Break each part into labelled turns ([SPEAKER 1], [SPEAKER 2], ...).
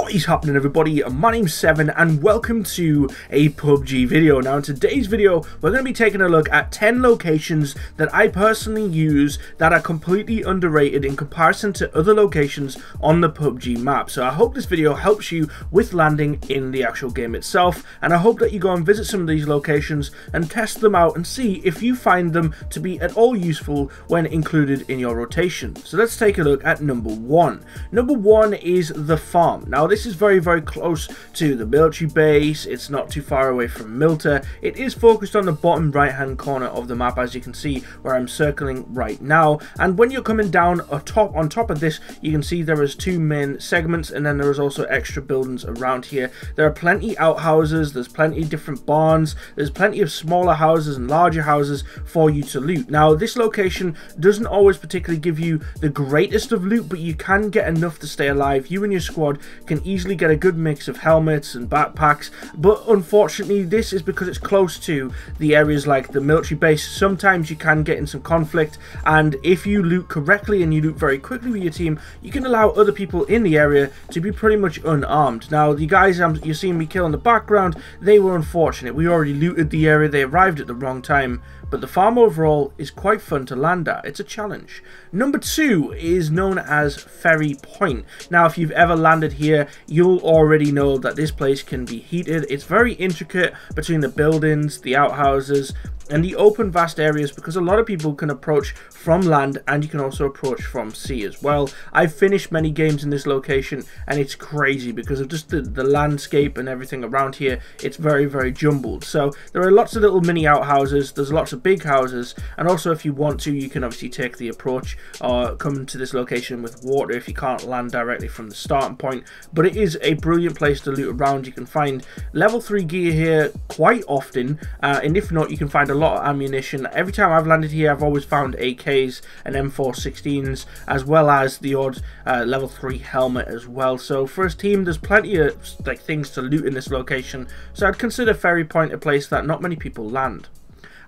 [SPEAKER 1] What is happening, everybody? My name's Seven and welcome to a PUBG video. Now in today's video we're going to be taking a look at 10 locations that I personally use that are completely underrated in comparison to other locations on the PUBG map. So I hope this video helps you with landing in the actual game itself, and I hope that you go and visit some of these locations and test them out and see if you find them to be at all useful when included in your rotation. So let's take a look at number one. Number one is the farm. Now this is very close to the military base. It's not too far away from Milta. It is focused on the bottom right hand corner of the map, as you can see where I'm circling right now. And when you're coming down on top of this, you can see there is two main segments, and then there is also extra buildings around here. There are plenty outhouses, there's plenty of different barns, there's plenty of smaller houses and larger houses for you to loot. Now this location doesn't always particularly give you the greatest of loot, but you can get enough to stay alive. You and your squad can easily get a good mix of helmets and backpacks, but unfortunately this is because it's close to the areas like the military base. Sometimes you can get in some conflict, and if you loot correctly and you loot very quickly with your team, you can allow other people in the area to be pretty much unarmed. Now the guys you're seeing me kill in the background, they were unfortunate. We already looted the area, they arrived at the wrong time, but the farm overall is quite fun to land at. It's a challenge. Number two is known as Ferry Point. Now if you've ever landed here, you'll already know that this place can be heated. It's very intricate between the buildings, the outhouses, and the open vast areas, because a lot of people can approach from land and you can also approach from sea as well. I've finished many games in this location and it's crazy because of just the landscape and everything around here. It's very jumbled. So there are lots of little mini outhouses, there's lots of big houses, and also if you want to, you can obviously take the approach or come to this location with water if you can't land directly from the starting point. But it is a brilliant place to loot around. You can find level 3 gear here quite often, and if not, you can find a lot of ammunition. Every time I've landed here, I've always found AKs and M416s, as well as the odd level 3 helmet as well. So for a team, there's plenty of things to loot in this location, so I'd consider Ferry Point a place that not many people land.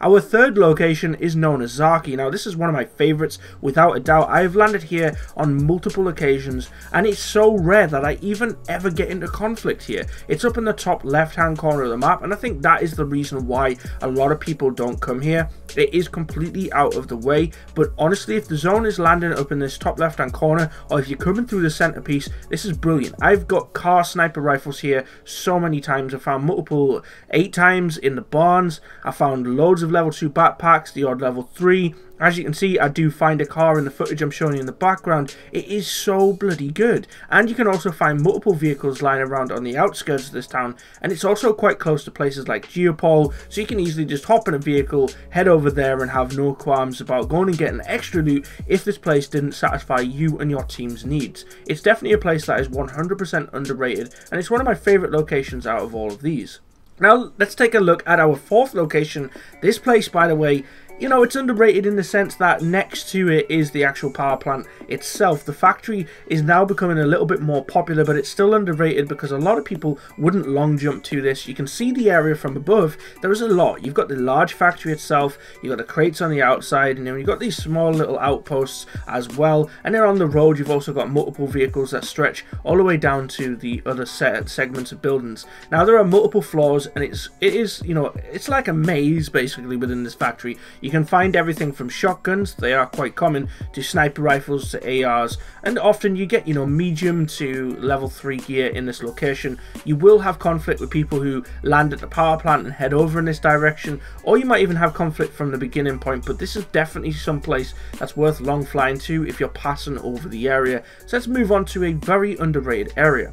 [SPEAKER 1] Our third location is known as Zaki. Now this is one of my favorites without a doubt. I've landed here on multiple occasions and it's so rare that I even ever get into conflict here. It's up in the top left hand corner of the map, and I think that is the reason why a lot of people don't come here. It is completely out of the way, but honestly, if the zone is landing up in this top left hand corner, or if you're coming through the centerpiece, this is brilliant. I've got car sniper rifles here so many times. I found multiple 8 times in the barns. I found loads of level 2 backpacks, the odd level 3. As you can see, I do find a car in the footage I'm showing you in the background. It is so bloody good. And you can also find multiple vehicles lying around on the outskirts of this town, and it's also quite close to places like Geopol, so you can easily just hop in a vehicle, head over there, and have no qualms about going and getting extra loot if this place didn't satisfy you and your team's needs. It's definitely a place that is 100% underrated, and it's one of my favourite locations out of all of these. Now let's take a look at our fourth location. This place, by the way, you know, it's underrated in the sense that next to it is the actual power plant itself. The factory is now becoming a little bit more popular, but it's still underrated because a lot of people wouldn't long jump to this. You can see the area from above. There is a lot. You've got the large factory itself, you've got the crates on the outside, and then you've got these small little outposts as well. And then on the road, you've also got multiple vehicles that stretch all the way down to the other segments of buildings. Now there are multiple floors, and it is, you know, it's like a maze basically within this factory. You can find everything from shotguns, they are quite common, to sniper rifles, to ARs, and often you get, you know, medium to level 3 gear in this location. You will have conflict with people who land at the power plant and head over in this direction, or you might even have conflict from the beginning point, but this is definitely some place that's worth long flying to if you're passing over the area. So let's move on to a very underrated area.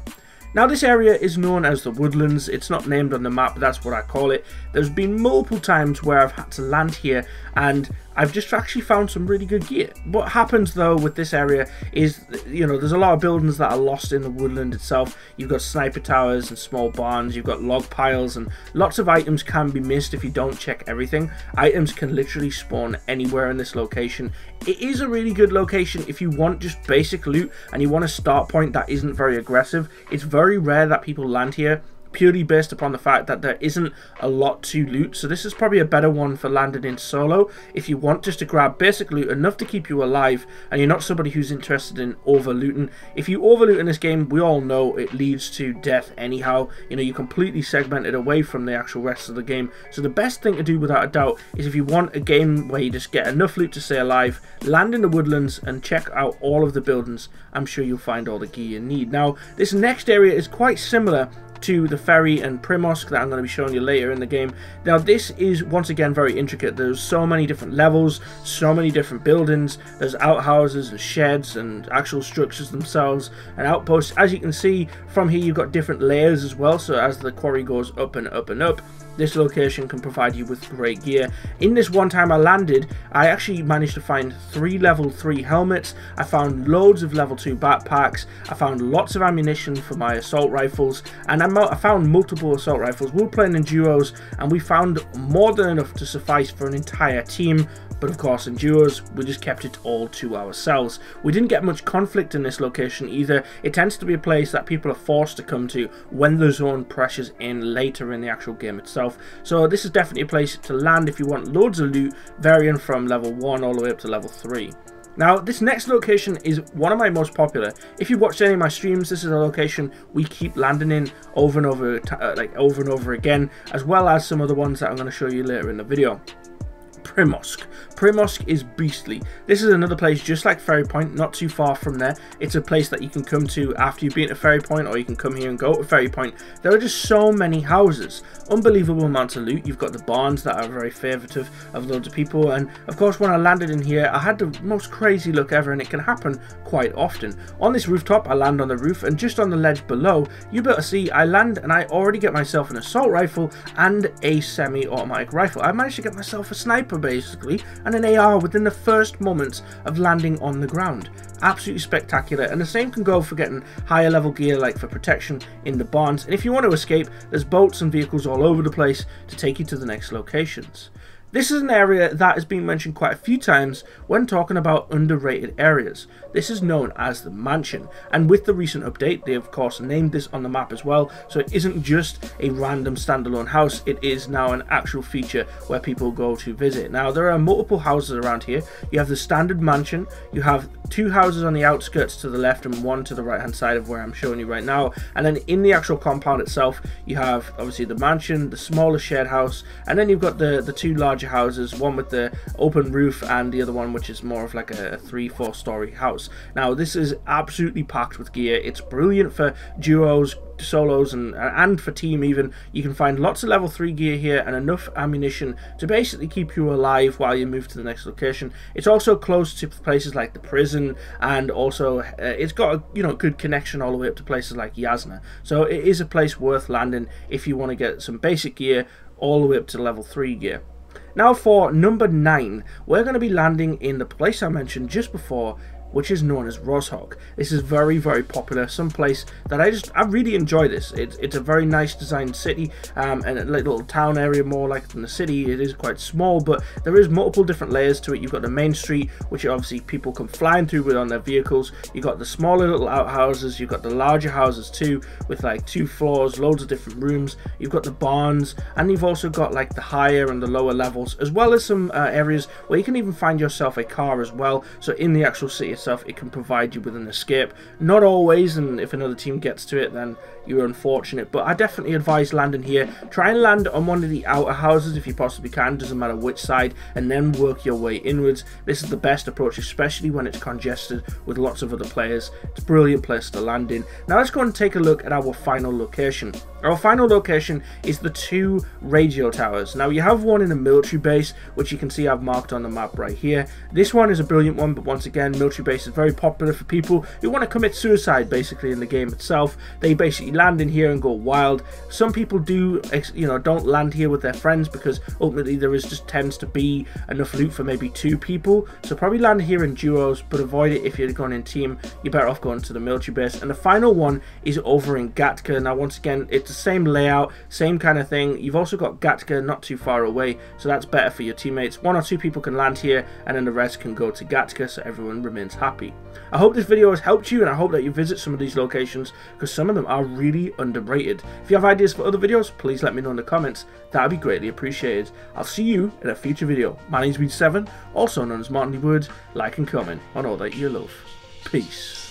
[SPEAKER 1] Now this area is known as the Woodlands. It's not named on the map, but that's what I call it. There's been multiple times where I've had to land here and I've just actually found some really good gear. What happens though with this area is, you know, there's a lot of buildings that are lost in the woodland itself. You've got sniper towers and small barns, you've got log piles, and lots of items can be missed if you don't check everything. Items can literally spawn anywhere in this location. It is a really good location if you want just basic loot and you want a start point that isn't very aggressive. It's very rare that people land here. purely based upon the fact that there isn't a lot to loot. So this is probably a better one for landing in solo if you want just to grab basic loot, enough to keep you alive, and you're not somebody who's interested in over looting. If you over loot in this game, we all know it leads to death anyhow. You know, you're completely segmented away from the actual rest of the game. So the best thing to do without a doubt is, if you want a game where you just get enough loot to stay alive, land in the Woodlands and check out all of the buildings. I'm sure you'll find all the gear you need. Now this next area is quite similar to the ferry and Prim Mosque that I'm going to be showing you later in the game. Now this is once again very intricate. There's so many different levels, so many different buildings. There's outhouses and sheds and actual structures themselves and outposts. As you can see from here, you've got different layers as well, so as the quarry goes up and up and up, this location can provide you with great gear. In this one time I landed, I actually managed to find 3 level 3 helmets. I found loads of level 2 backpacks. I found lots of ammunition for my assault rifles, and I found multiple assault rifles. We were playing in duos, and we found more than enough to suffice for an entire team. But of course in duos, we just kept it all to ourselves. We didn't get much conflict in this location either. It tends to be a place that people are forced to come to when the zone pressures in later in the actual game itself. So this is definitely a place to land if you want loads of loot, varying from level 1 all the way up to level 3. Now this next location is one of my most popular. If you've watched any of my streams, this is a location we keep landing in over and over again, as well as some other ones that I'm going to show you later in the video. Prim Mosque. Prim Mosque is beastly. This is another place just like Ferry Point, not too far from there. It's a place that you can come to after you've been to Ferry Point, or you can come here and go to Ferry Point. There are just so many houses, unbelievable amounts of loot. You've got the barns that are very favourite of loads of people, and of course when I landed in here I had the most crazy luck ever, and it can happen quite often. On this rooftop I land on the roof, and just on the ledge below you better see I land and I already get myself an assault rifle and a semi-automatic rifle. I managed to get myself a sniper basically, and an AR within the first moments of landing on the ground. Absolutely spectacular, and the same can go for getting higher level gear like for protection in the barns. And if you want to escape, there's boats and vehicles all over the place to take you to the next locations. This is an area that has been mentioned quite a few times when talking about underrated areas. This is known as the Mansion, and with the recent update they of course named this on the map as well, so it isn't just a random standalone house, it is now an actual feature where people go to visit. Now there are multiple houses around here. You have the standard mansion, you have 2 houses on the outskirts to the left and 1 to the right hand side of where I'm showing you right now, and then in the actual compound itself you have obviously the mansion, the smaller shared house, and then you've got the 2 larger houses, one with the open roof and the other one which is more of like a 3-4 story house. Now this is absolutely packed with gear. It's brilliant for duos, solos, and for team even. You can find lots of level 3 gear here and enough ammunition to basically keep you alive while you move to the next location. It's also close to places like the prison, and also it's got a good connection all the way up to places like Yasna. So it is a place worth landing if you want to get some basic gear all the way up to level 3 gear. Now for number 9, we're going to be landing in the place I mentioned just before, which is known as Roshog. This is very, very popular, some place that I really enjoy this. It's a very nice designed city, and a little town area more like than the city. It is quite small, but there is multiple different layers to it. You've got the main street, which obviously people come flying through with on their vehicles. You've got the smaller little outhouses, you've got the larger houses too, with like 2 floors, loads of different rooms. You've got the barns, and you've also got like the higher and the lower levels, as well as some areas where you can even find yourself a car as well. So in the actual city itself, it can provide you with an escape. Not always, and if another team gets to it then you're unfortunate, but I definitely advise landing here. Try and land on one of the outer houses if you possibly can, doesn't matter which side, and then work your way inwards. This is the best approach, especially when it's congested with lots of other players. It's a brilliant place to land in. Now let's go and take a look at our final location. Our final location is the 2 radio towers. Now you have one in a military base, which you can see I've marked on the map right here. This one is a brilliant one, but once again, military base is very popular for people who want to commit suicide basically in the game itself. They basically land in here and go wild. Some people do, don't land here with their friends, because ultimately there just tends to be enough loot for maybe 2 people. So probably land here in duos, but avoid it if you're going in team. You're better off going to the military base. And the final one is over in Gatka. Now once again, it's the same layout, same kind of thing. You've also got Gatka not too far away, so that's better for your teammates. 1 or 2 people can land here, and then the rest can go to Gatka, so everyone remains happy. I hope this video has helped you, and I hope that you visit some of these locations, because some of them are really underrated. If you have ideas for other videos, please let me know in the comments. That would be greatly appreciated. I'll see you in a future video. My name's been 7, also known as Martin D. Woods. Like and comment on all that you love. Peace.